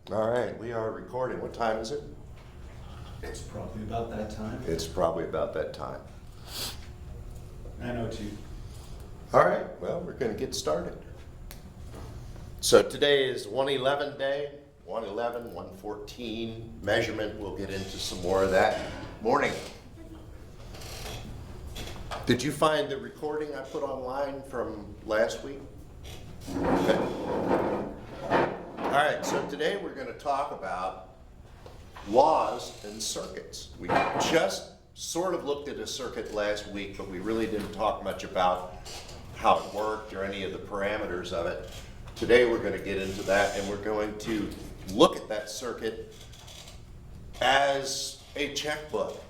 All right, we are recording. What time is it? It's probably about that time. It's probably about that time. 9:02. All right, well, we're going to get started. So today is 111 day, 111, 114 measurement. We'll get into some more of that. Morning. Did you find the recording I put online from last week? Okay. All right, so today we're going to talk about laws and circuits. We just sort of looked at a circuit last week, but we really didn't talk much about how it worked or any of the parameters of it. Today we're going to get into that, and we're going to look at that circuit as a checkbook.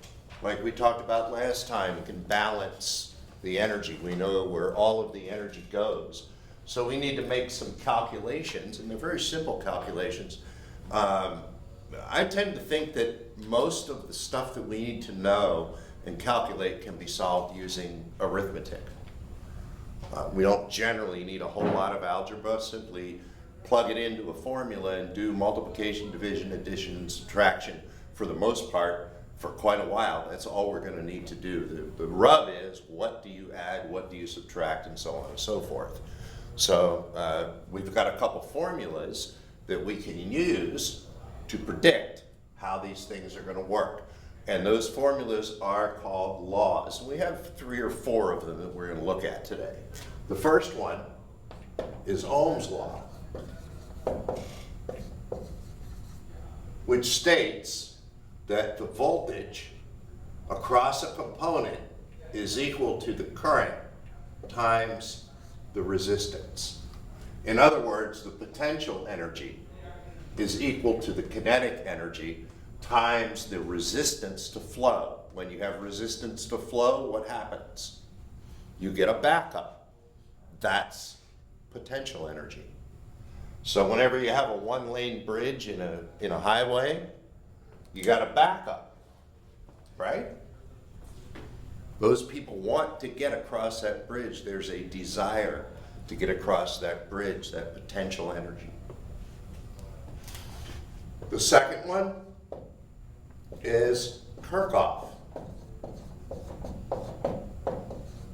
Like we talked about last time, we can balance the energy. We know where all of the energy goes. So we need to make some calculations, and they're very simple calculations. I tend to think that most of the stuff that we need to know and calculate can be solved using arithmetic. We don't generally need a whole lot of algebra. Simply plug it into a formula and do multiplication, division, addition, and subtraction for the most part for quite a while. That's all we're going to need to do. The rub is, what do you add, what do you subtract, and so on and so forth. So we've got a couple formulas that we can use to predict how these things are going to work. And those formulas are called laws. And we have 3 or 4 of them that we're going to look at today. The first one is Ohm's law, which states that the voltage across a component is equal to the current times the resistance. In other words, the potential energy is equal to the kinetic energy times the resistance to flow. When you have resistance to flow, what happens? You get a backup. That's potential energy. So whenever you have a one-lane bridge in a highway, you got a backup, right? Those people want to get across that bridge. There's a desire to get across that bridge, that potential energy. The second one is Kirchhoff,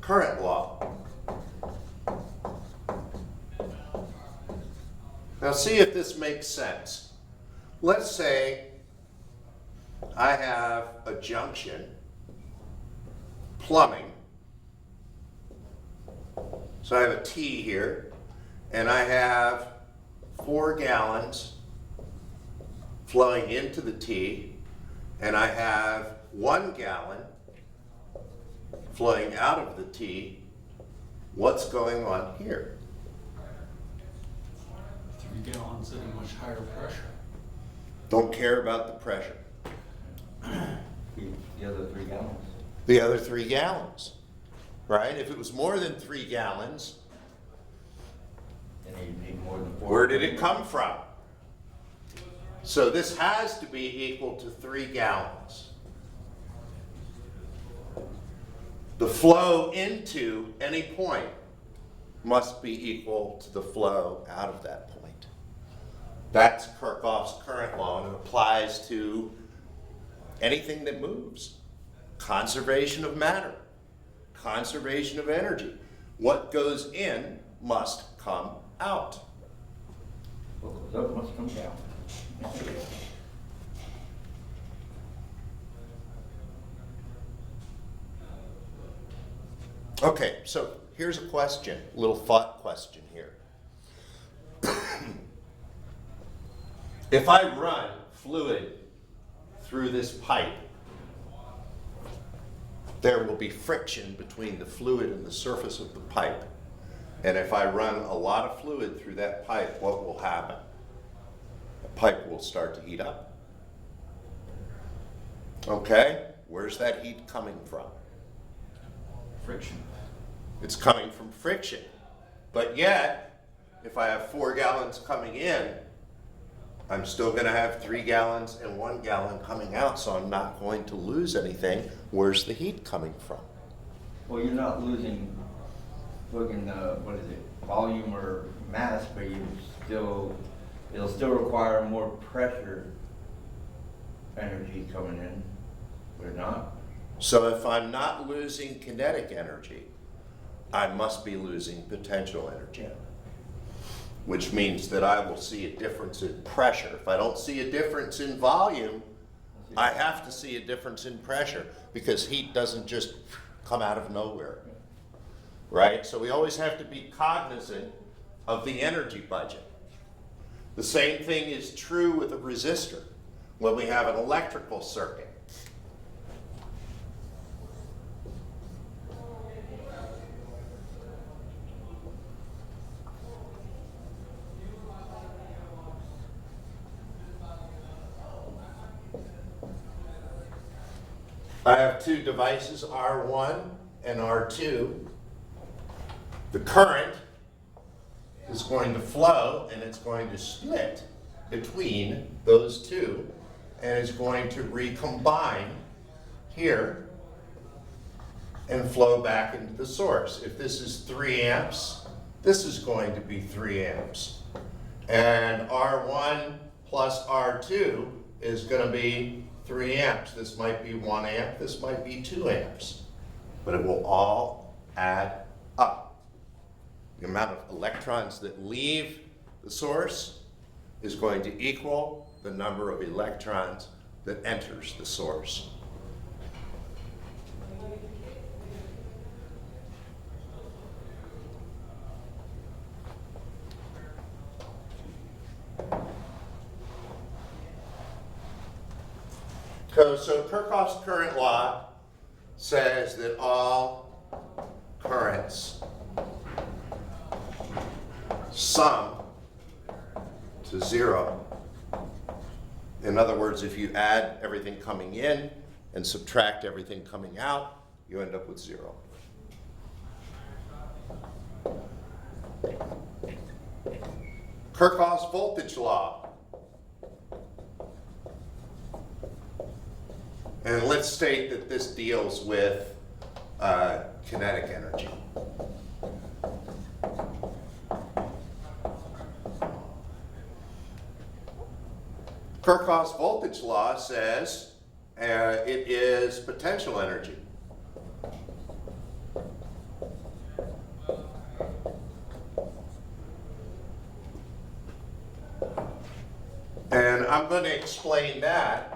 current law. Now see if this makes sense. Let's say I have a junction, plumbing. So I have a T here, and I have 4 gallons flowing into the T, and I have 1 gallon flowing out of the T. What's going on here? 3 gallons at a much higher pressure. Don't care about the pressure. The other 3 gallons. The other 3 gallons, right? If it was more than 3 gallons, And you need more than 4. where did it come from? So this has to be equal to 3 gallons. The flow into any point must be equal to the flow out of that point. That's Kirchhoff's current law, and it applies to anything that moves. Conservation of matter, conservation of energy. What goes in must come out. What goes up must come down. Okay, so here's a question, a little thought question here. If I run fluid through this pipe, there will be friction between the fluid and the surface of the pipe. And if I run a lot of fluid through that pipe, what will happen? The pipe will start to heat up. Okay, where's that heat coming from? Friction. It's coming from friction. But yet, if I have 4 gallons coming in, I'm still going to have 3 gallons and 1 gallon coming out, so I'm not going to lose anything. Where's the heat coming from? Well, you're not losing fucking, volume or mass, but you still it'll still require more pressure energy coming in, or not? So if I'm not losing kinetic energy, I must be losing potential energy, which means that I will see a difference in pressure. If I don't see a difference in volume, I have to see a difference in pressure, because heat doesn't just come out of nowhere, right? So we always have to be cognizant of the energy budget. The same thing is true with a resistor when we have an electrical circuit. I have two devices, R1 and R2. The current is going to flow and it's going to split between those two and is going to recombine here and flow back into the source. If this is 3 amps, this is going to be 3 amps. And R1 plus R2 is going to be 3 amps. This might be 1 amp, this might be 2 amps. But it will all add up. The amount of electrons that leave the source is going to equal the number of electrons that enters the source. So Kirchhoff's current law says that all currents sum to 0. In other words, if you add everything coming in and subtract everything coming out, you end up with 0. Kirchhoff's voltage law. And let's state that this deals with kinetic energy. Kirchhoff's voltage law says it is potential energy. And I'm going to explain that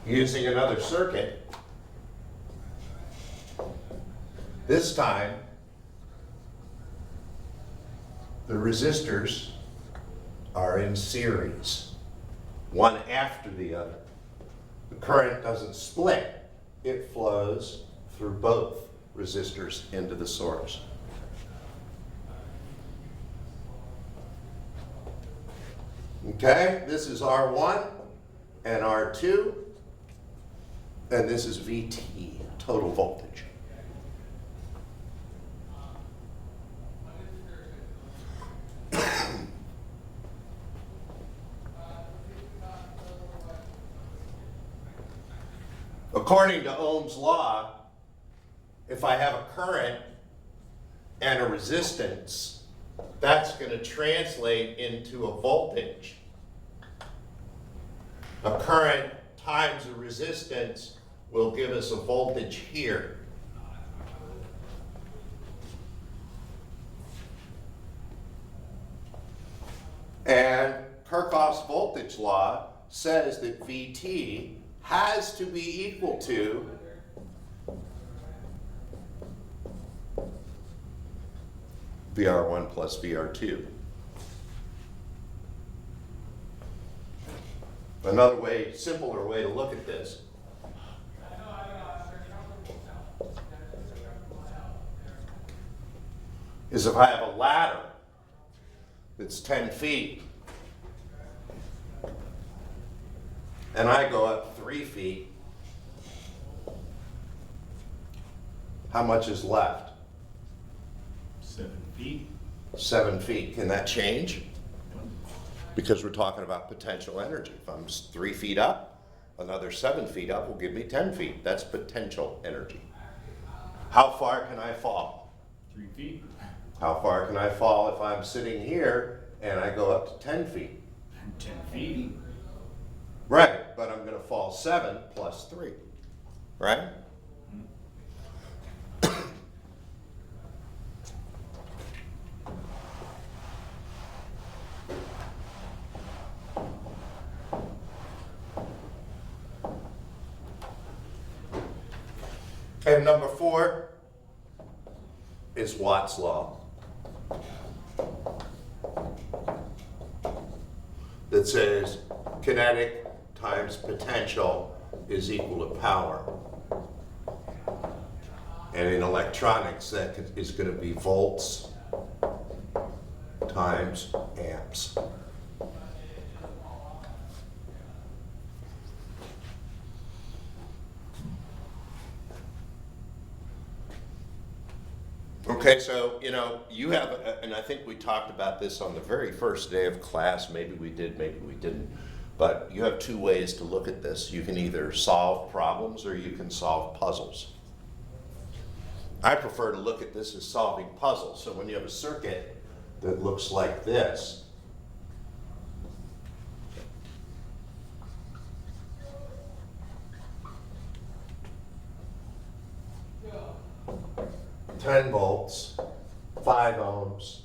using another circuit. This time, the resistors are in series, one after the other. The current doesn't split, it flows through both resistors into the source. Okay, this is R1 and R2, and this is VT, total voltage. According to Ohm's law, if I have a current and a resistance, that's going to translate into a voltage. A current times a resistance will give us a voltage here. And Kirchhoff's voltage law says that VT has to be equal to VR1 plus VR2. Another way, simpler way to look at this is if I have a ladder that's 10 feet and I go up 3 feet, how much is left? 7 feet. 7 feet. Can that change? Because we're talking about potential energy. If I'm 3 feet up, another 7 feet up will give me 10 feet. That's potential energy. How far can I fall? 3 feet. How far can I fall if I'm sitting here and I go up to 10 feet? 10 feet. Right, but I'm gonna fall 7 plus 3, right? And number 4 is Watt's law. That says kinetic times potential is equal to power. And in electronics, that is going to be volts times amps. Okay, so, you have, and I think we talked about this on the very first day of class, maybe we did, maybe we didn't, but you have 2 ways to look at this. You can either solve problems or you can solve puzzles. I prefer to look at this as solving puzzles. So when you have a circuit that looks like this, ten volts, 5 ohms,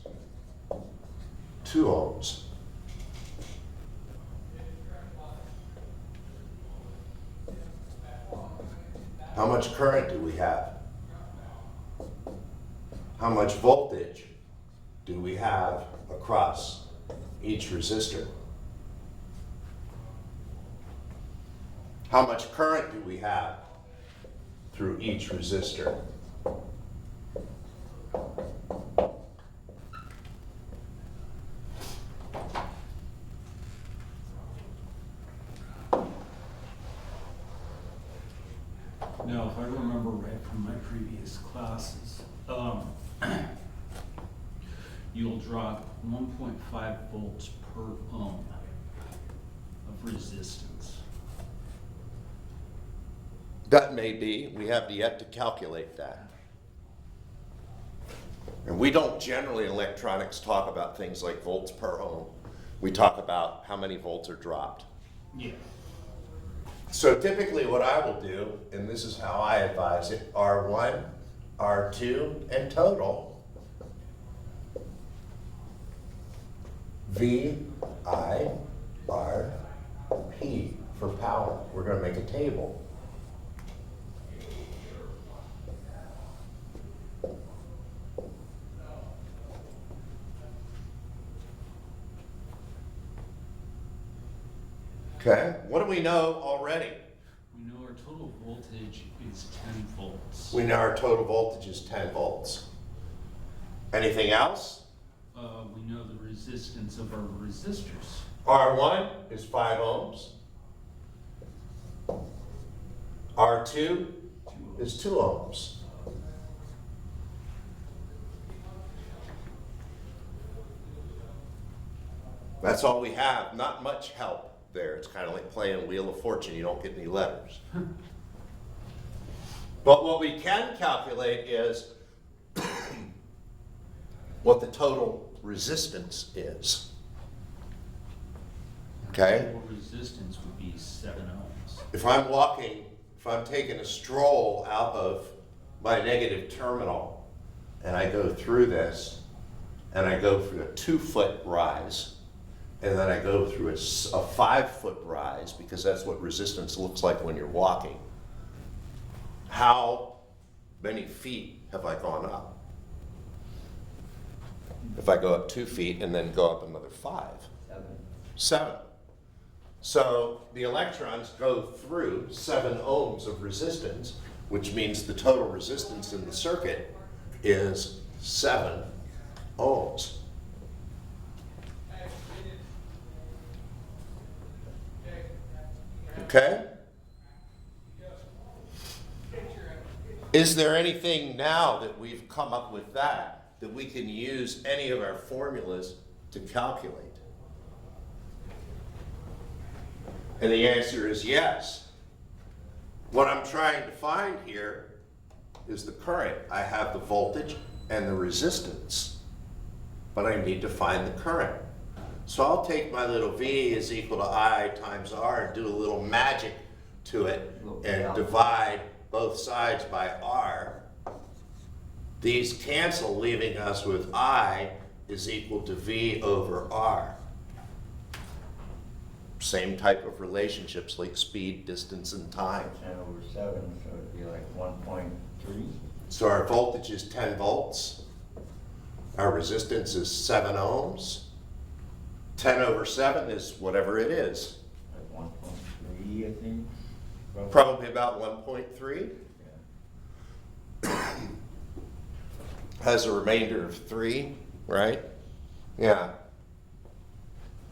2 ohms. How much current do we have? How much voltage do we have across each resistor? How much current do we have through each resistor? Now, if I remember right from my previous classes, you'll drop 1.5 volts per ohm of resistance. That may be. We have yet to calculate that. And we don't generally in electronics talk about things like volts per ohm. We talk about how many volts are dropped. Yeah. So typically what I will do, and this is how I advise it, R1, R2, and total. V, I, R, P for power. We're going to make a table. Okay, what do we know already? We know our total voltage is 10 volts. We know our total voltage is 10 volts. Anything else? We know the resistance of our resistors. R1 is 5 ohms. R2 is 2 ohms. That's all we have. Not much help there. It's kind of like playing Wheel of Fortune. You don't get any letters. But what we can calculate is what the total resistance is. Okay? Total resistance would be 7 ohms. If I'm taking a stroll out of my negative terminal and I go through this and I go through a 2-foot rise and then I go through a 5-foot rise, because that's what resistance looks like when you're walking, how many feet have I gone up? If I go up 2 feet and then go up another 5? 7. So the electrons go through 7 ohms of resistance, which means the total resistance in the circuit is 7 ohms. Okay? Is there anything now that we've come up with that we can use any of our formulas to calculate? And the answer is yes. What I'm trying to find here is the current. I have the voltage and the resistance, but I need to find the current. So I'll take my little V is equal to I times R and do a little magic to it and divide both sides by R. These cancel, leaving us with I is equal to V over R. Same type of relationships like speed, distance, and time. 10/7, so it'd be like 1.3. So our voltage is 10 volts. Our resistance is 7 ohms. 10/7 is whatever it is. Like 1.3, I think. roughly. Probably about 1.3. Yeah. Has a remainder of 3, right? Yeah.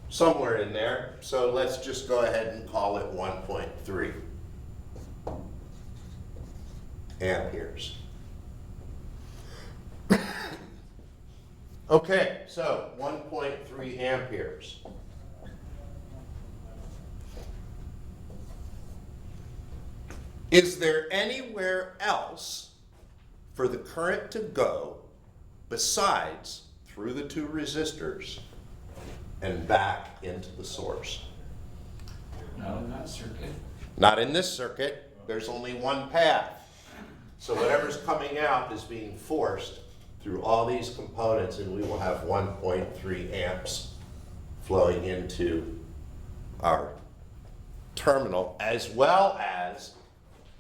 Somewhere in there. So let's just go ahead and call it 1.3 amperes. Okay, so 1.3 amperes. Is there anywhere else for the current to go besides through the two resistors and back into the source? Not in that circuit. Not in this circuit. There's only one path. So whatever's coming out is being forced through all these components, and we will have 1.3 amps flowing into our terminal, as well as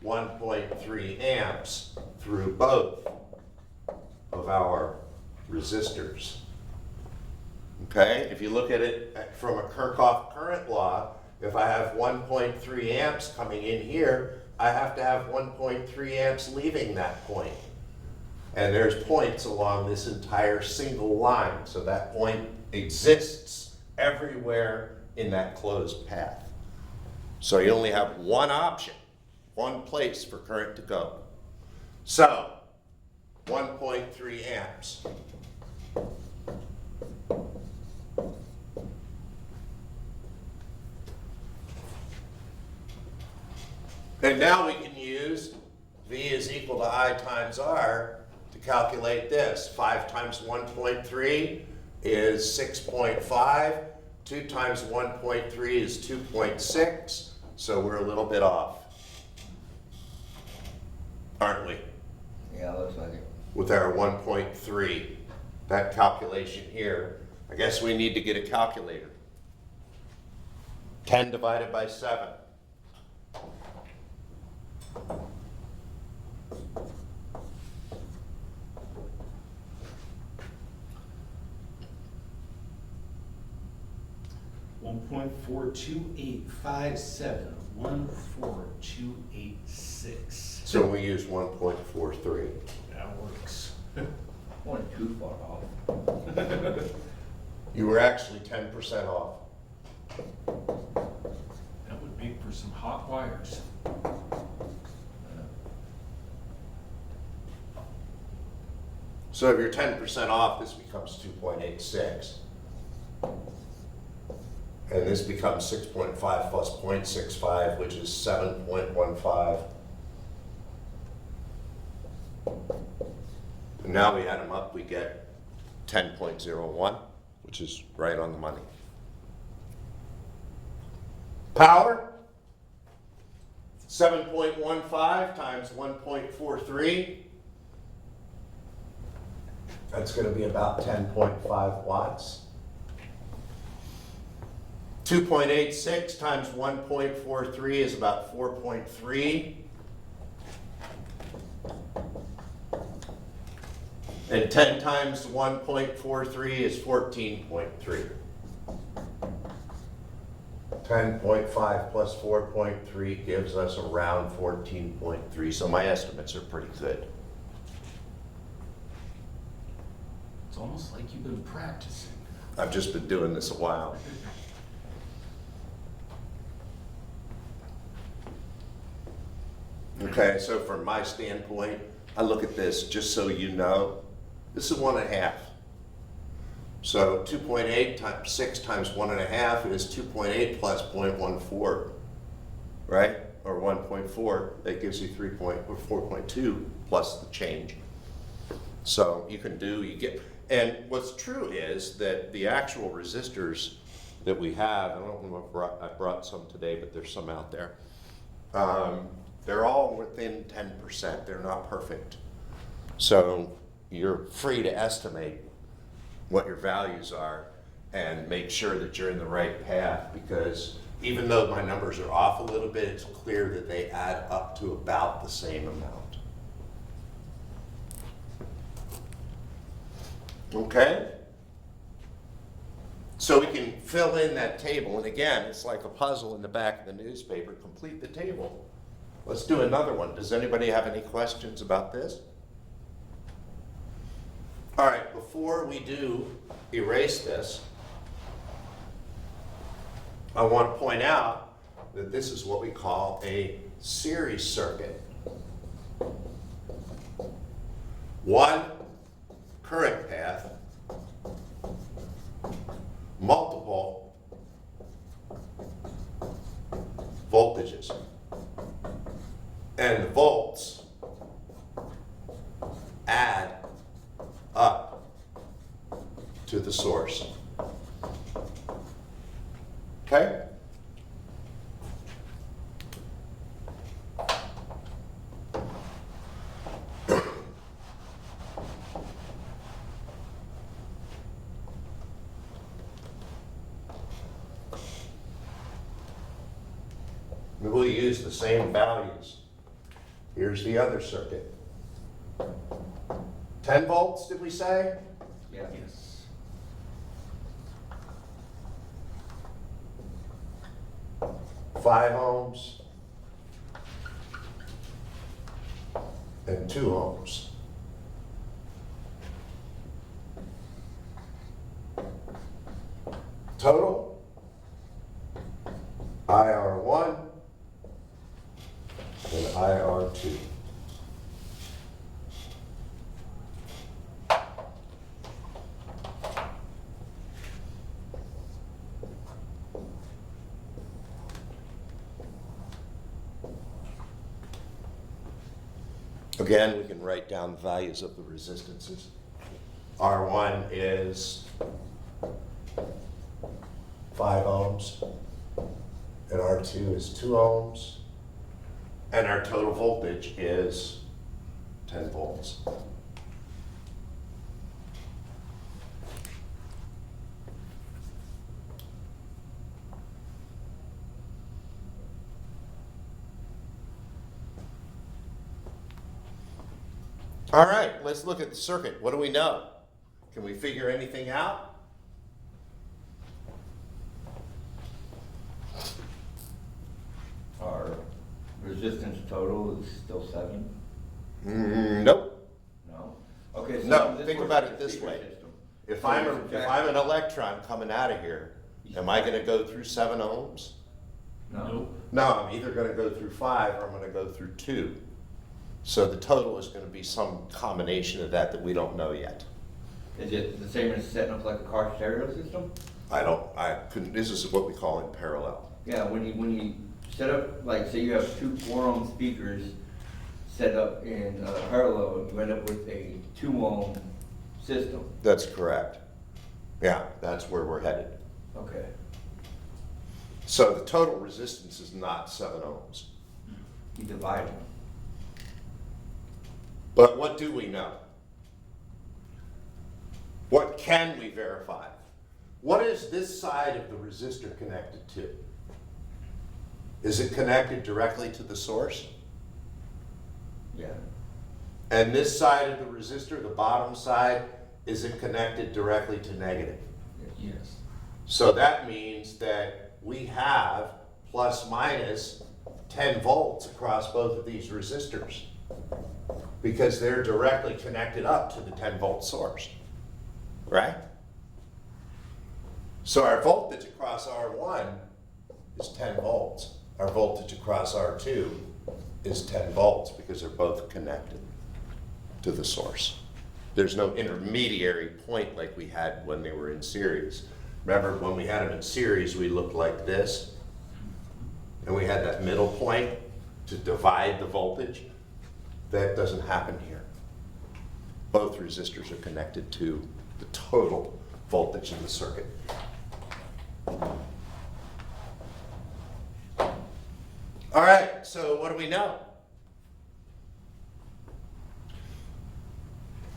1.3 amps through both of our resistors. Okay, if you look at it from a Kirchhoff current law, if I have 1.3 amps coming in here, I have to have 1.3 amps leaving that point. And there's points along this entire single line, so that point exists everywhere in that closed path. So you only have one option, one place for current to go. So, 1.3 amps. And now we can use V is equal to I times R to calculate this. 5 times 1.3 is 6.5. 2 times 1.3 is 2.6. So we're a little bit off, aren't we? Yeah, looks like it. With our 1.3, that calculation here. I guess we need to get a calculator. 10 divided by 7. $1.42857. So we use 1.43. That works. Wasn't too far off. You were actually 10% off. That would make for some hot wires. So if you're 10% off, this becomes 2.86. And this becomes 6.5 plus 0.65, which is 7.15. And now we add them up, we get 10.01, which is right on the money. Power, 7.15 times 1.43. That's going to be about 10.5 watts. 2.86 times 1.43 is about 4.3. And 10 times 1.43 is 14.3. 10.5 plus 4.3 gives us around 14.3, so my estimates are pretty good. It's almost like you've been practicing. I've just been doing this a while. Okay, so from my standpoint, I look at this, just so you know, this is 1.5. So 2.8 times 6 times 1.5 is 2.8 plus 0.14, right? Or 1.4, that gives you 4.2 plus the change. So you can do, and what's true is that the actual resistors that we have, I don't know if I brought some today, but there's some out there. They're all within 10%. They're not perfect. So you're free to estimate what your values are and make sure that you're in the right path, because even though my numbers are off a little bit, it's clear that they add up to about the same amount. Okay? So we can fill in that table, and again, it's like a puzzle in the back of the newspaper. Complete the table. Let's do another one. Does anybody have any questions about this? All right, before we do erase this, I want to point out that this is what we call a series circuit. One current path, multiple voltages, and the volts add up to the source. Okay? We'll use the same values. Here's the other circuit. 10 volts, did we say? Yeah. Yes. 5 ohms and 2 ohms. Total IR1 and IR2. Again, we can write down the values of the resistances. R1 is 5 ohms, and R2 is 2 ohms, and our total voltage is 10 volts. All right, let's look at the circuit. What do we know? Can we figure anything out? Our resistance total is still 7? Nope. No? Okay, so. No, this think works about like it a this secret way. system. If So I'm, you if subtract- I'm an electron coming out of here, am I gonna go through 7 ohms? No. Nope. No, I'm either gonna go through 5 or I'm gonna go through 2. So the total is gonna be some combination of that we don't know yet. Is it the same as setting up like a car stereo system? I couldn't, this is what we call in parallel. Yeah, when you set up, like, say you have 2 4-ohm speakers set up in parallel, you end up with a 2-ohm system. That's correct. Yeah, that's where we're headed. Okay. So the total resistance is not 7 ohms. You divide them. But what do we know? What can we verify? What is this side of the resistor connected to? Is it connected directly to the source? Yeah. And this side of the resistor, the bottom side, is it connected directly to negative? Yes. So that means that we have plus minus 10 volts across both of these resistors because they're directly connected up to the 10 volt source, right? So our voltage across R1 is 10 volts. Our voltage across R2 is 10 volts because they're both connected to the source. There's no intermediary point like we had when they were in series. Remember when we had them in series, we looked like this, and we had that middle point to divide the voltage. That doesn't happen here. Both resistors are connected to the total voltage in the circuit. All right, so what do we know?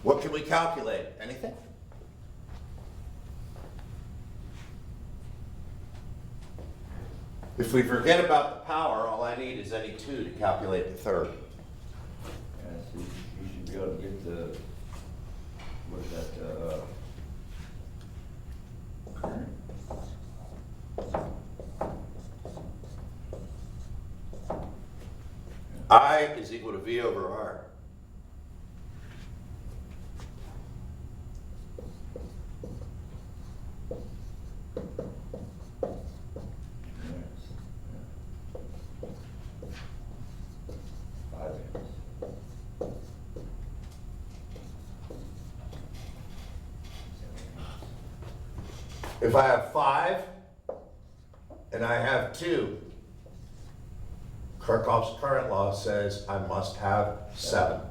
What can we calculate? Anything? If we forget about the power, all I need is any two to calculate the third. Yeah, so you should be able to get the, what is that, current? I is equal to V over R. Yes, yeah. 5 amps. If I have 5 and I have 2, Kirchhoff's current law says I must have 7.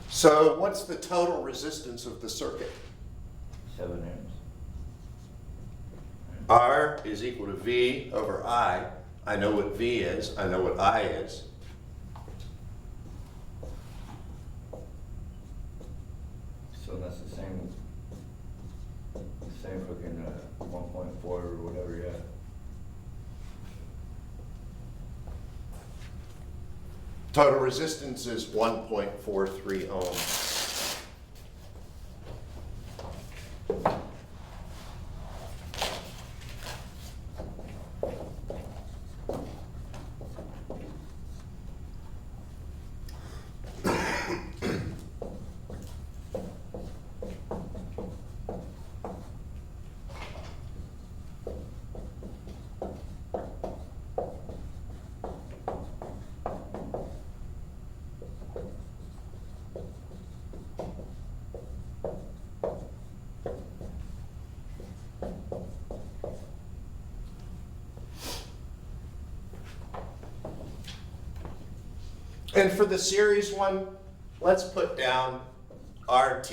So what's the total resistance of the circuit? 7 amps. R is equal to V over I. I know what V is, I know what I is. So that's the same fucking 1.4 or whatever, yeah. Total resistance is 1.43 ohms. And for the series one, let's put down RT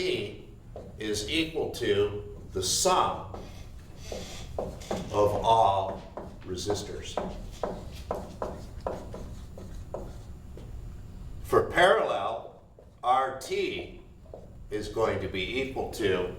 is equal to the sum of all resistors. For parallel, RT is going to be equal to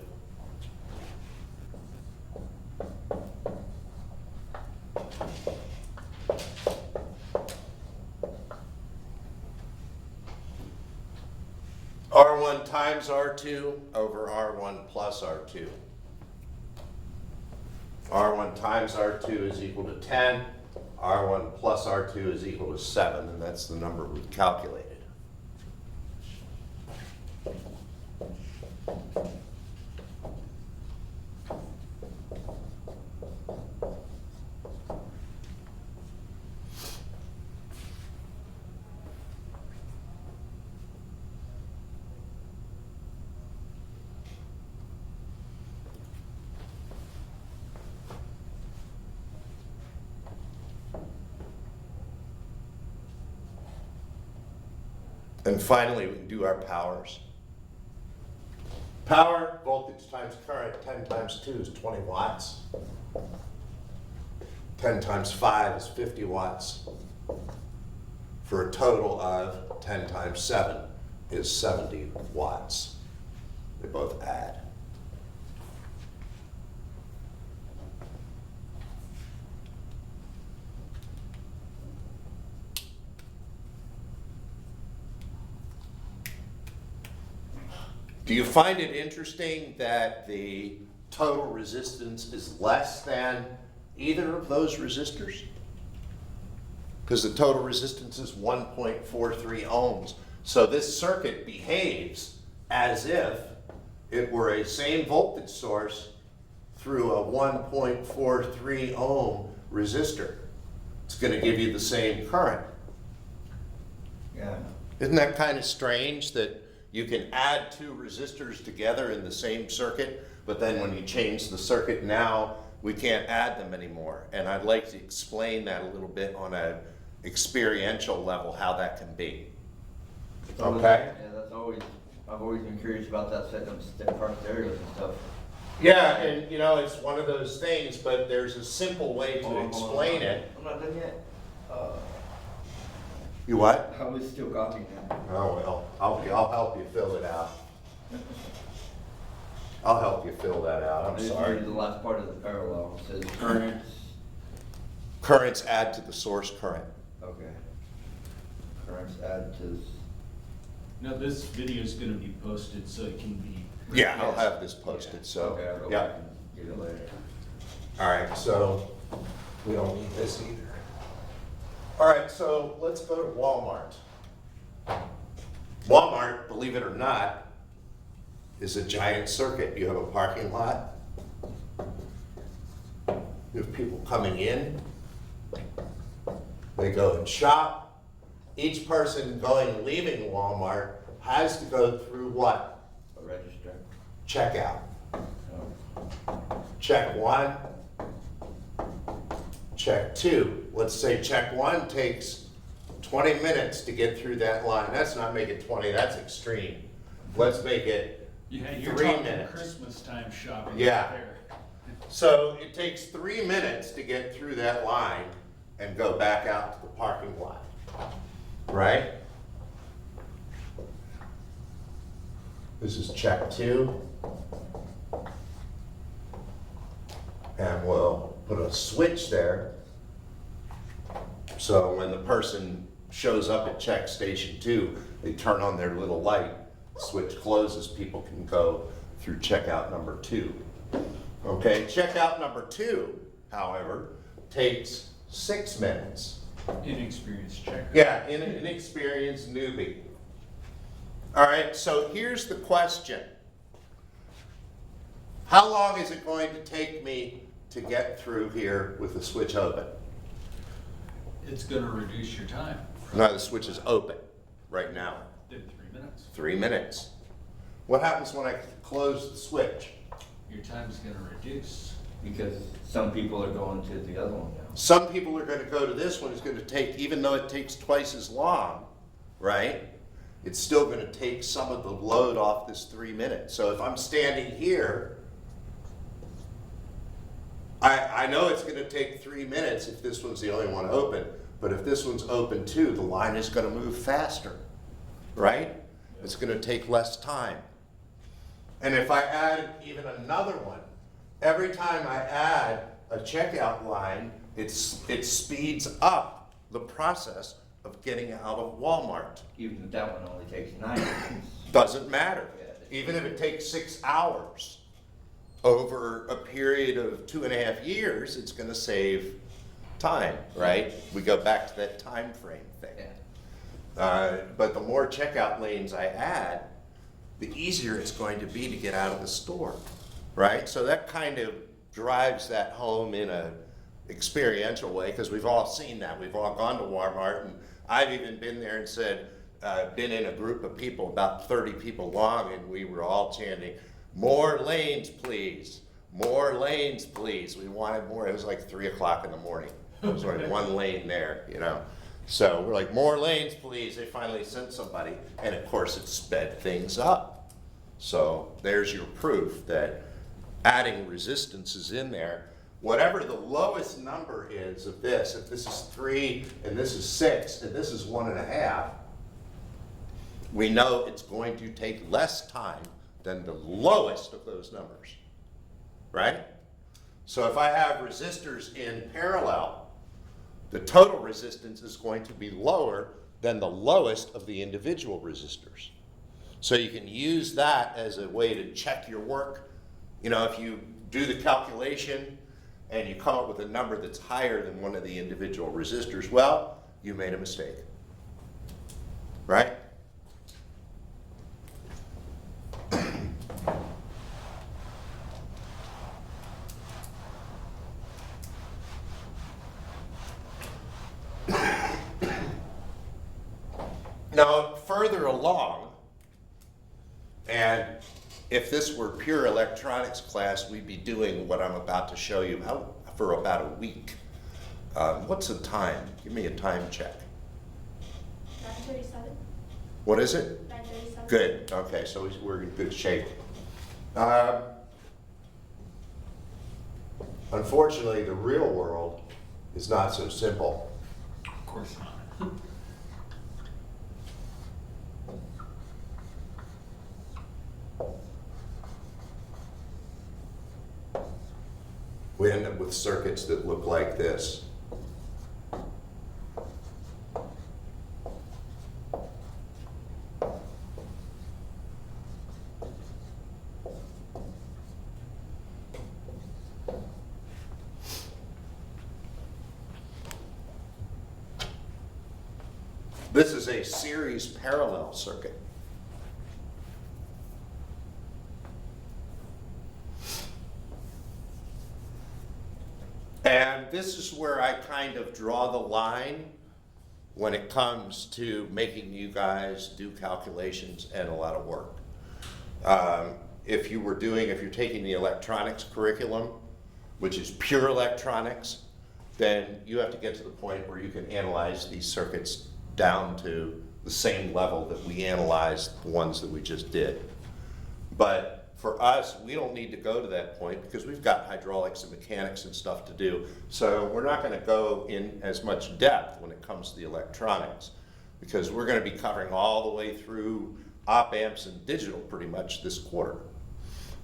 R1 times R2 over R1 plus R2. R1 times R2 is equal to 10. R1 plus R2 is equal to 7, and that's the number we calculated. And finally, we can do our powers. Power, voltage times current, 10 times 2 is 20 watts. 10 times 5 is 50 watts. For a total of 10 times 7 is 70 watts. They both add. Do you find it interesting that the total resistance is less than either of those resistors? Because the total resistance is 1.43 ohms. So this circuit behaves as if it were a same voltage source through a 1.43 ohm resistor. It's going to give you the same current. Yeah. Isn't that kind of strange that you can add two resistors together in the same circuit, but then when you change the circuit now, we can't add them anymore. And I'd like to explain that a little bit on a experiential level, how that can be. Okay? Yeah, that's always, I've always been curious about that, setting up step part stereos and stuff. Yeah, and you know, it's one of those things, but there's a simple way to explain it. I'm not done yet. You what? I was still copying that. Oh, well, I'll help you fill it out. I'll help you fill that out, I'm I just sorry. read the last part of the parallel. It says currents. Currents add to the source current. Okay. Currents add to. Now, this video is gonna be posted so it can be. Yeah, I'll have this posted, so, Okay, I'll go yeah. back and get it later. All right, so we don't need this either. All right, so let's go to Walmart. Walmart, believe it or not, is a giant circuit. You have a parking lot. You have people coming in. They go and shop. Each person going and leaving Walmart has to go through what? A register. Checkout. No. Check one. Check two. Let's say check one takes 20 minutes to get through that line. Let's not make it 20, that's extreme. Let's make it Yeah, you're 3 talking minutes. Christmas time shopping. Yeah. right there. So it takes 3 minutes to get through that line and go back out to the parking lot, right? This is check two. And we'll put a switch there. So when the person shows up at check station two, they turn on their little light, switch closes, people can go through checkout number two. Okay, checkout number two, however, takes 6 minutes. Inexperienced checker. Yeah, an inexperienced newbie. All right, so here's the question. How long is it going to take me to get through here with the switch open? It's gonna reduce your time. No, the switch is open right now. In 3 minutes. 3 minutes. What happens when I close the switch? Your time is gonna reduce. Because some people are going to the other one now. Some people are going to go to this one. It's going to take, even though it takes twice as long, right? It's still going to take some of the load off this 3 minutes. So if I'm standing here, I know it's going to take 3 minutes if this one's the only one open. But if this one's open too, the line is going to move faster, right? It's going to take less time. And if I add even another one, every time I add a checkout line, it speeds up the process of getting out of Walmart. Even if that one only takes 9 minutes. Doesn't matter. Even if it takes 6 hours, over a period of 2.5 years, it's gonna save time, right? We go back to that time frame thing. But the more checkout lanes I add, the easier it's going to be to get out of the store, right? So that kind of drives that home in a experiential way, because we've all seen that. We've all gone to Walmart, and I've even been there and said, been in a group of people, about 30 people long, and we were all chanting, "More lanes, please. More lanes, please." We wanted more. It was like 3 o'clock in the morning. There was only one lane there, you know. So we're like, "More lanes, please." They finally sent somebody, and of course it sped things up. So there's your proof that adding resistances in there, whatever the lowest number is of this, if this is 3 and this is 6 and this is 1.5, we know it's going to take less time than the lowest of those numbers, right? So if I have resistors in parallel, the total resistance is going to be lower than the lowest of the individual resistors. So you can use that as a way to check your work. You know, if you do the calculation and you come up with a number that's higher than one of the individual resistors, well, you made a mistake, right? Now, further along, if this were pure electronics class, we'd be doing what I'm about to show you for about a week. What's the time? Give me a time check. 9:37. What is it? 9:37. Good, okay, so we're in good shape. Unfortunately, the real world is not so simple. Of course not. We end up with circuits that look like this. This is a series parallel circuit. And this is where I kind of draw the line when it comes to making you guys do calculations and a lot of work. If you're taking the electronics curriculum, which is pure electronics, then you have to get to the point where you can analyze these circuits down to the same level that we analyzed the ones that we just did. But for us, we don't need to go to that point because we've got hydraulics and mechanics and stuff to do. So we're not going to go in as much depth when it comes to the electronics, because we're going to be covering all the way through op amps and digital pretty much this quarter.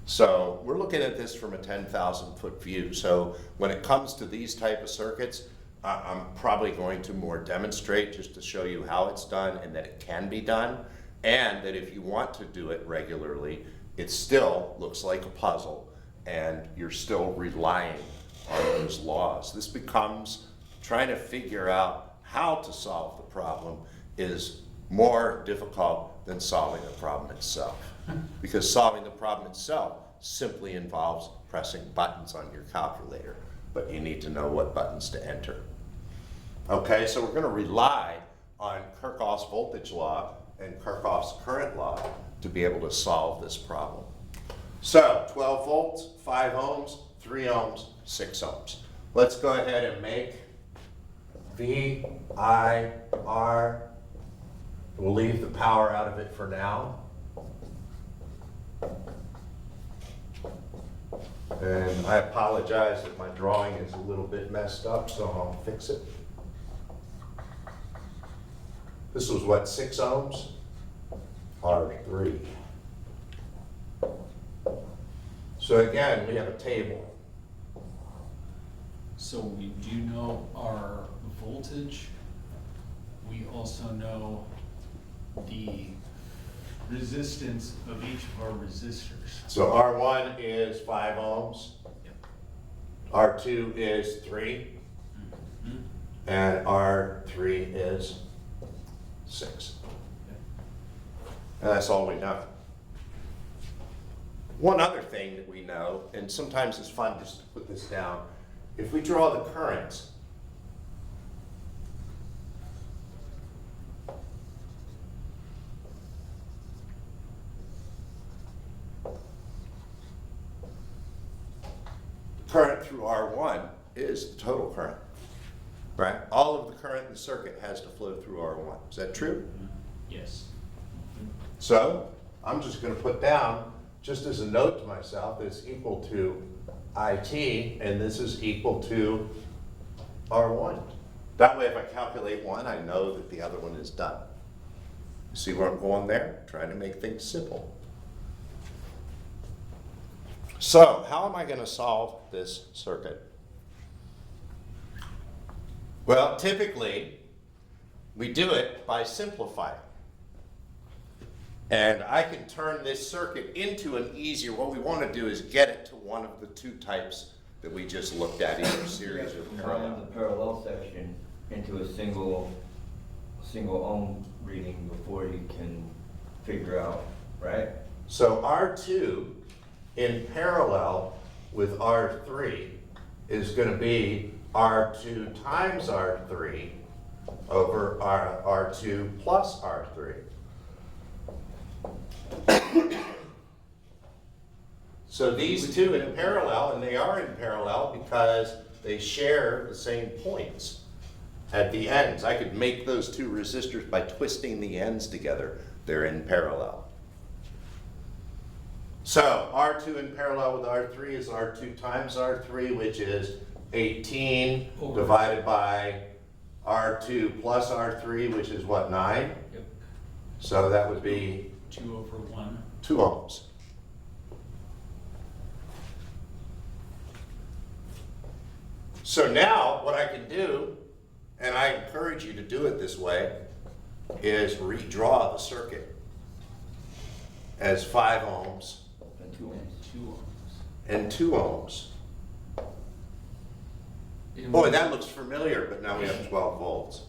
So we're looking at this from a 10,000 foot view. So when it comes to these type of circuits, I'm probably going to more demonstrate just to show you how it's done and that it can be done, and that if you want to do it regularly, it still looks like a puzzle and you're still relying on those laws. This becomes trying to figure out how to solve the problem is more difficult than solving the problem itself. Because solving the problem itself simply involves pressing buttons on your calculator, but you need to know what buttons to enter. Okay, so we're going to rely on Kirchhoff's voltage law and Kirchhoff's current law to be able to solve this problem. So 12 volts, 5 ohms, 3 ohms, 6 ohms. Let's go ahead and make V, I, R. We'll leave the power out of it for now. And I apologize that my drawing is a little bit messed up, so I'll fix it. This was what, 6 ohms? R3. So again, we have a table. So we do know our voltage. We also know the resistance of each of our resistors. So R1 is 5 ohms. Yep. R2 is 3. Mhm. And R3 is 6. And that's all we know. One other thing that we know, and sometimes it's fun just to put this down, if we draw the currents, current through R1 is the total current, right? All of the current in the circuit has to flow through R1. Is that true? Yes. So I'm just going to put down, just as a note to myself, it's equal to IT, and this is equal to R1. That way, if I calculate one, I know that the other one is done. You see where I'm going there? Trying to make things simple. So how am I going to solve this circuit? Well, typically, we do it by simplifying. And I can turn this circuit into an easier, what we want to do is get it to one of the two types that we just looked at in a series of Combine parallel. the parallel section into a single ohm reading before you can figure out, right? So R2 in parallel with R3 is going to be R2 times R3 over R2 plus R3. So these two in parallel, and they are in parallel because they share the same points at the ends. I could make those two resistors by twisting the ends together. They're in parallel. So R2 in parallel with R3 is R2 times R3, which is 18 divided by R2 plus R3, which is what, 9? Yep. So that would be 2/1. 2 ohms. So now what I can do, and I encourage you to do it this way, is redraw the circuit as 5 ohms And 2 ohms. 2 ohms. and 2 ohms. And Boy, that looks familiar, but now we have 12 volts.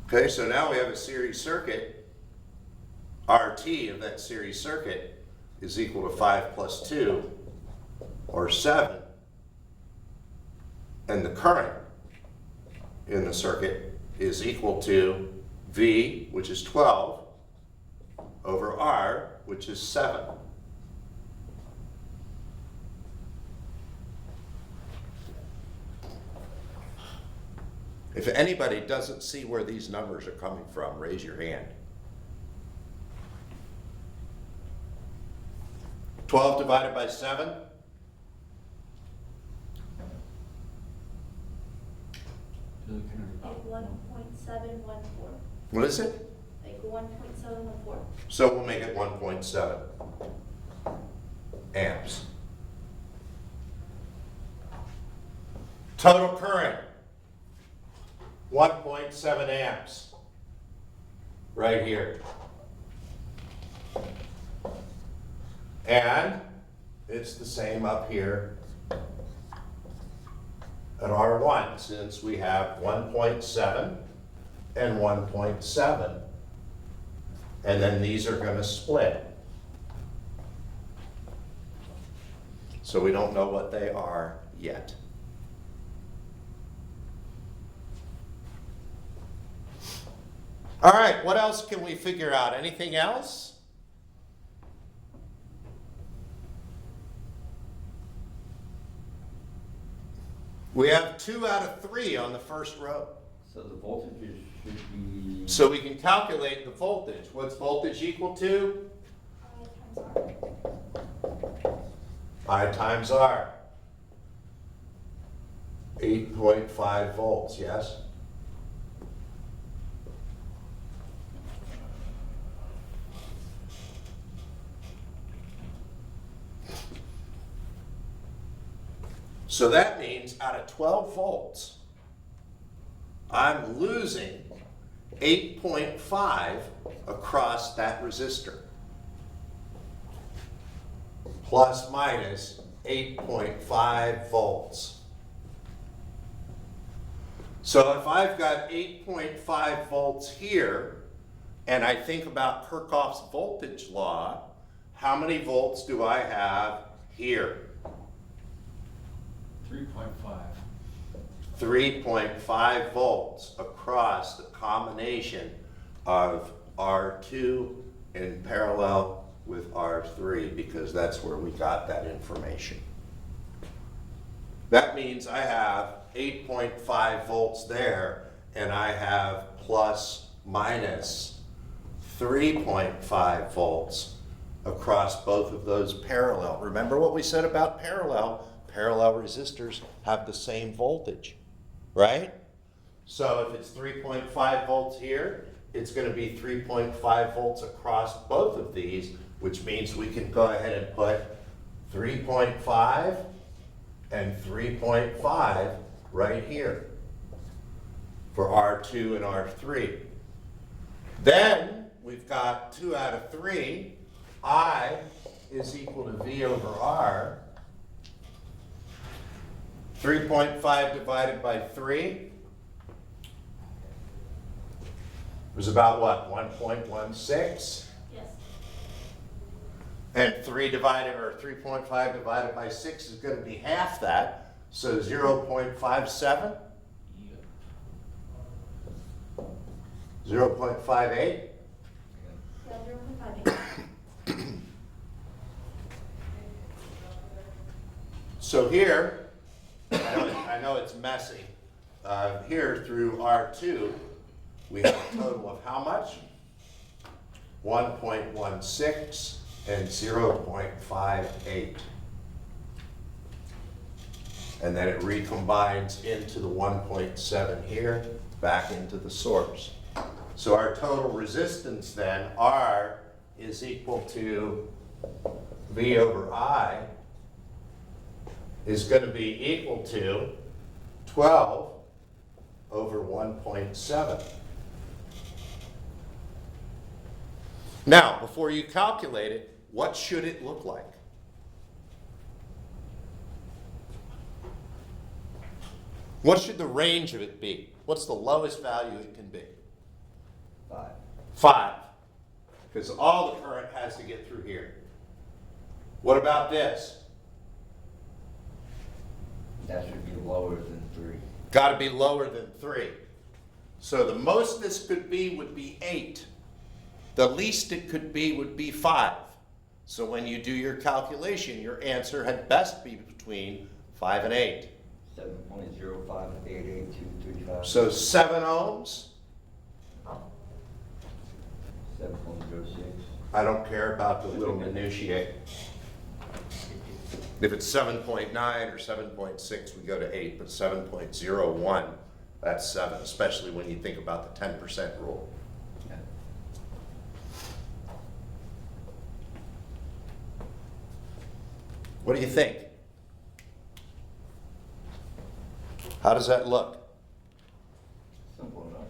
Okay, so now we have a series circuit. RT of that series circuit is equal to 5 plus 2, or 7. And the current in the circuit is equal to V, which is 12, over R, which is 7. If anybody doesn't see where these numbers are coming from, raise your hand. 12 divided by 7? Like 1.714, What is it? like 1.714. So we'll make it 1.7 amps. Total current, 1.7 amps, right here. And it's the same up here at R1, since we have 1.7 and 1.7. And then these are going to split. So we don't know what they are yet. All right, what else can we figure out? Anything else? We have 2 out of 3 on the first row. So the voltages should be. So we can calculate the voltage. What's voltage equal to? I times R. I times R. 8.5 volts, yes? So that means out of 12 volts, I'm losing 8.5 across that resistor. Plus minus 8.5 volts. So if I've got 8.5 volts here, and I think about Kirchhoff's voltage law, how many volts do I have here? 3.5. 3.5 volts across the combination of R2 in parallel with R3, because that's where we got that information. That means I have 8.5 volts there, and I have plus minus 3.5 volts across both of those parallel. Remember what we said about parallel? Parallel resistors have the same voltage, right? So if it's 3.5 volts here, it's going to be 3.5 volts across both of these, which means we can go ahead and put 3.5 and 3.5 right here for R2 and R3. Then we've got 2 out of 3. I is equal to V over R. 3.5 divided by 3 was about what, 1.16? Yes. And 3.5 divided by 6 is going to be half that, so 0.57. Yep. 0.58? Yeah, 0.58. So here, I know it's messy. Here through R2, we have a total of how much? 1.16 and 0.58. And then it recombines into the 1.7 here, back into the source. So our total resistance then, R, is equal to V over I, is going to be equal to 12 over 1.7. Now, before you calculate it, what should it look like? What should the range of it be? What's the lowest value it can be? 5. 5. Because all the current has to get through here. What about this? That should be lower than 3. Got to be lower than 3. So the most this could be would be 8. The least it could be would be 5. So when you do your calculation, your answer had best be between 5 and 8. 7.05882235. So 7 ohms. 7.06. I don't care about the little minutiae. If it's 7.9 or 7.6, we go to 8, but 7.01, that's 7, especially when you think about the 10% rule. Yeah. What do you think? How does that look? Simple enough.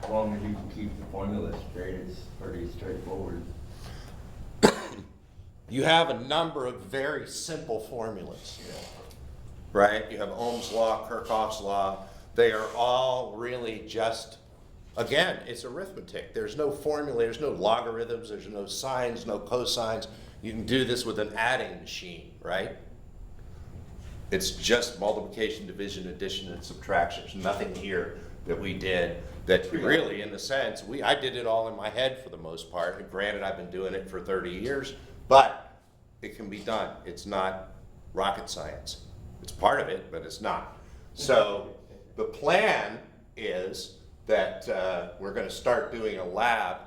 As long as you can keep the formula straight, it's pretty straightforward. You have a number of very simple formulas, Yeah. right? You have Ohm's law, Kirchhoff's law. They are all really just, again, it's arithmetic. There's no formula, there's no logarithms, there's no sines, no cosines. You can do this with an adding machine, right? It's just multiplication, division, addition, and subtraction. There's nothing here that we did that really, in a sense, I did it all in my head for the most part. And granted, I've been doing it for 30 years, but it can be done. It's not rocket science. It's part of it, but it's not. So the plan is that we're going to start doing a lab.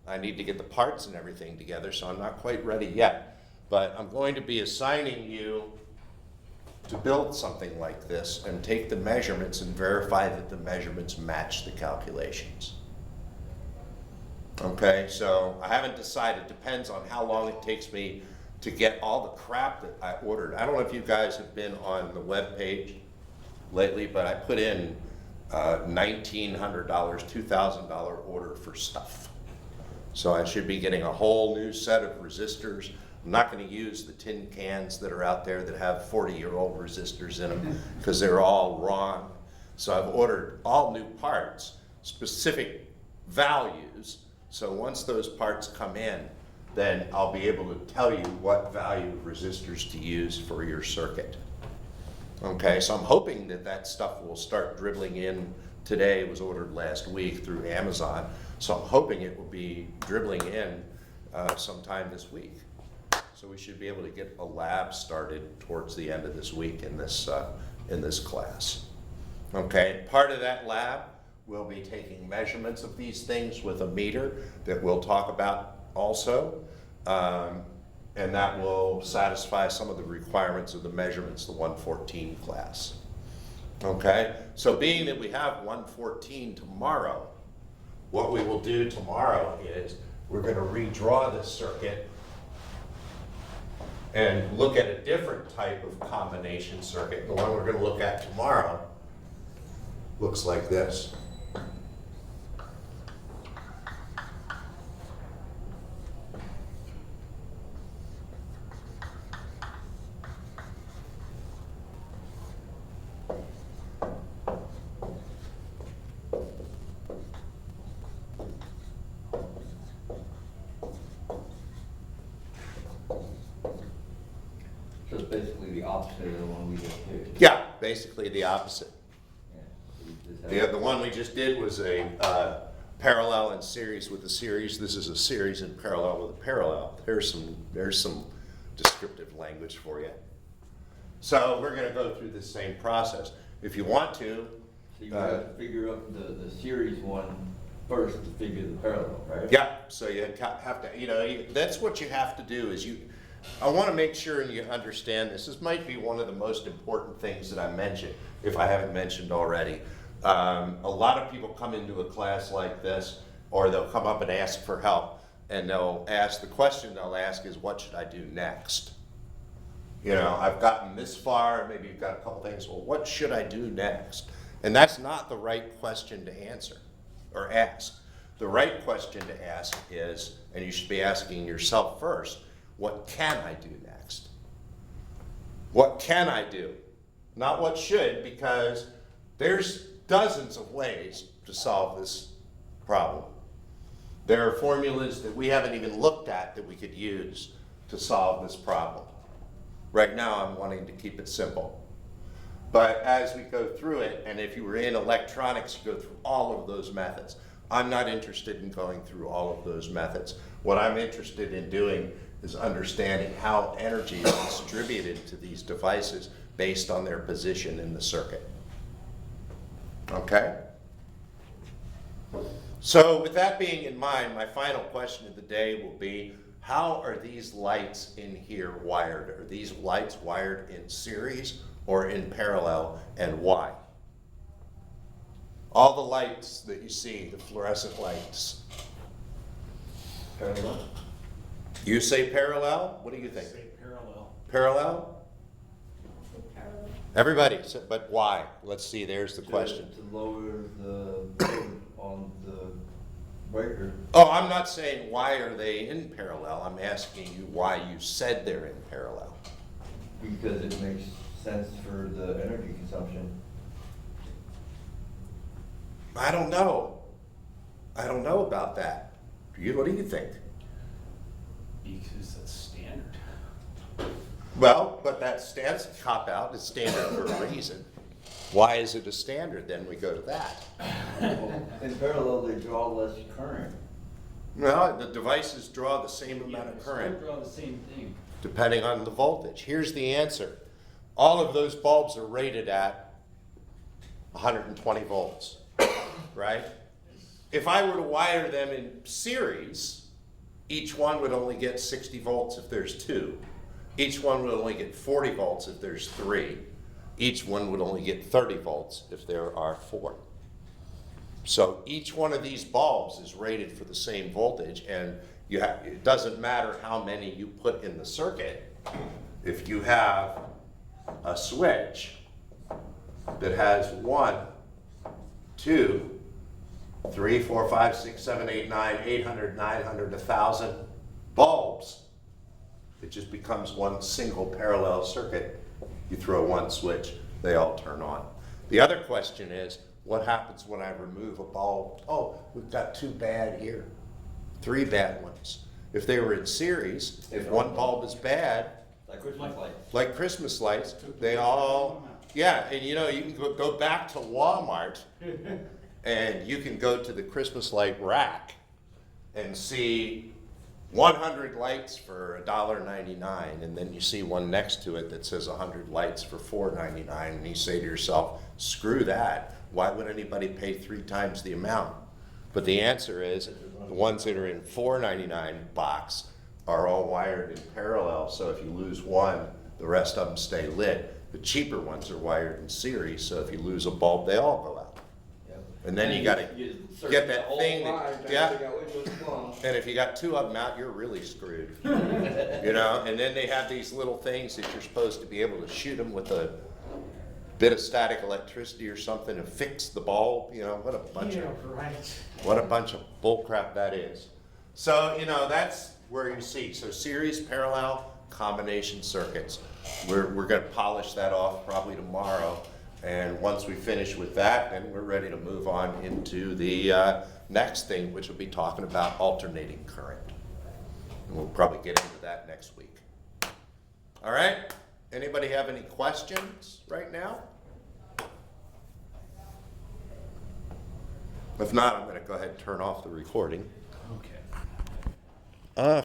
I need to get the parts and everything together, so I'm not quite ready yet. But I'm going to be assigning you to build something like this and take the measurements and verify that the measurements match the calculations. Okay, so I haven't decided. Depends on how long it takes me to get all the crap that I ordered. I don't know if you guys have been on the web page lately, but I put in $1,900, $2,000 order for stuff. So I should be getting a whole new set of resistors. I'm not going to use the tin cans that are out there that have 40-year-old resistors in them because they're all wrong. So I've ordered all new parts, specific values. So once those parts come in, then I'll be able to tell you what value of resistors to use for your circuit. Okay, so I'm hoping that that stuff will start dribbling in today. It was ordered last week through Amazon. So I'm hoping it will be dribbling in sometime this week. So we should be able to get a lab started towards the end of this week in this class. Okay, part of that lab will be taking measurements of these things with a meter that we'll talk about also. And that will satisfy some of the requirements of the measurements, the 114 class. Okay, so being that we have 114 tomorrow, what we will do tomorrow is we're going to redraw this circuit and look at a different type of combination circuit. The one we're going to look at tomorrow looks like this. So it's basically the opposite of the one we just did. Yeah, basically the opposite. Yeah. You just have- The one we just did was a parallel in series with a series. This is a series in parallel with a parallel. There's some descriptive language for you. So we're going to go through the same process. If you want to, So you have to figure out the series one first to figure the parallel, right? yeah, so you have to, that's what you have to do is I want to make sure you understand this. This might be one of the most important things that I mentioned, if I haven't mentioned already. A lot of people come into a class like this, or they'll come up and ask for help, and the question they'll ask is, what should I do next? I've gotten this far, maybe you've got a couple things, well, what should I do next? And that's not the right question to answer or ask. The right question to ask is, and you should be asking yourself first, what can I do next? What can I do? Not what should, because there's dozens of ways to solve this problem. There are formulas that we haven't even looked at that we could use to solve this problem. Right now, I'm wanting to keep it simple. But as we go through it, and if you were in electronics, you go through all of those methods. I'm not interested in going through all of those methods. What I'm interested in doing is understanding how energy is distributed to these devices based on their position in the circuit. Okay? So with that being in mind, my final question of the day will be, how are these lights in here wired? Are these lights wired in series or in parallel, and why? All the lights that you see, the fluorescent lights. Parallel? You say parallel? What do you think? Say parallel. Parallel? Parallel. Everybody, but why? Let's see, there's the question. To lower the load on the breaker. Oh, I'm not saying why are they in parallel. I'm asking you why you said they're in parallel. Because it makes sense for the energy consumption. I don't know. I don't know about that. What do you think? Because that's standard. Well, but that stands cop out. It's standard for a reason. Why is it a standard? Then we go to that. In parallel, they draw less current. No, the devices draw the same amount of current Still draw the same thing. depending on the voltage. Here's the answer. All of those bulbs are rated at 120 volts, right? If I were to wire them in series, each one would only get 60 volts if there's two. Each one would only get 40 volts if there's three. Each one would only get 30 volts if there are four. So each one of these bulbs is rated for the same voltage, and it doesn't matter how many you put in the circuit. If you have a switch that has 1, 2, 3, 4, 5, 6, 7, 8, 9, 800, 900, 1,000 bulbs, it just becomes one single parallel circuit. You throw one switch, they all turn on. The other question is, what happens when I remove a bulb? Oh, we've got 2 bad here, 3 bad ones. If they were in series, if one bulb is bad, Like Christmas lights. like Christmas lights, they all, yeah, and you can go back to Walmart and you can go to the Christmas light rack and see 100 lights for $1.99, and then you see one next to it that says 100 lights for $4.99, and you say to yourself, screw that, why would anybody pay 3 times the amount? But the answer is, the ones that are in $4.99 box are all wired in parallel, so if you lose one, the rest of them stay lit. The cheaper ones are wired in series, so if you lose a bulb, they all go out. Yep. And then you gotta get that thing that, yeah. Yeah. And if you got 2 of them out, you're really screwed. And then they have these little things that you're supposed to be able to shoot them with a bit of static electricity or something to fix the bulb. What a bunch of bull crap that is. So, that's where you see. So series, parallel, combination circuits. We're going to polish that off probably tomorrow. And once we finish with that, then we're ready to move on into the next thing, which will be talking about alternating current. And we'll probably get into that next week. All right? Anybody have any questions right now? If not, I'm gonna go ahead and turn off the recording. Okay.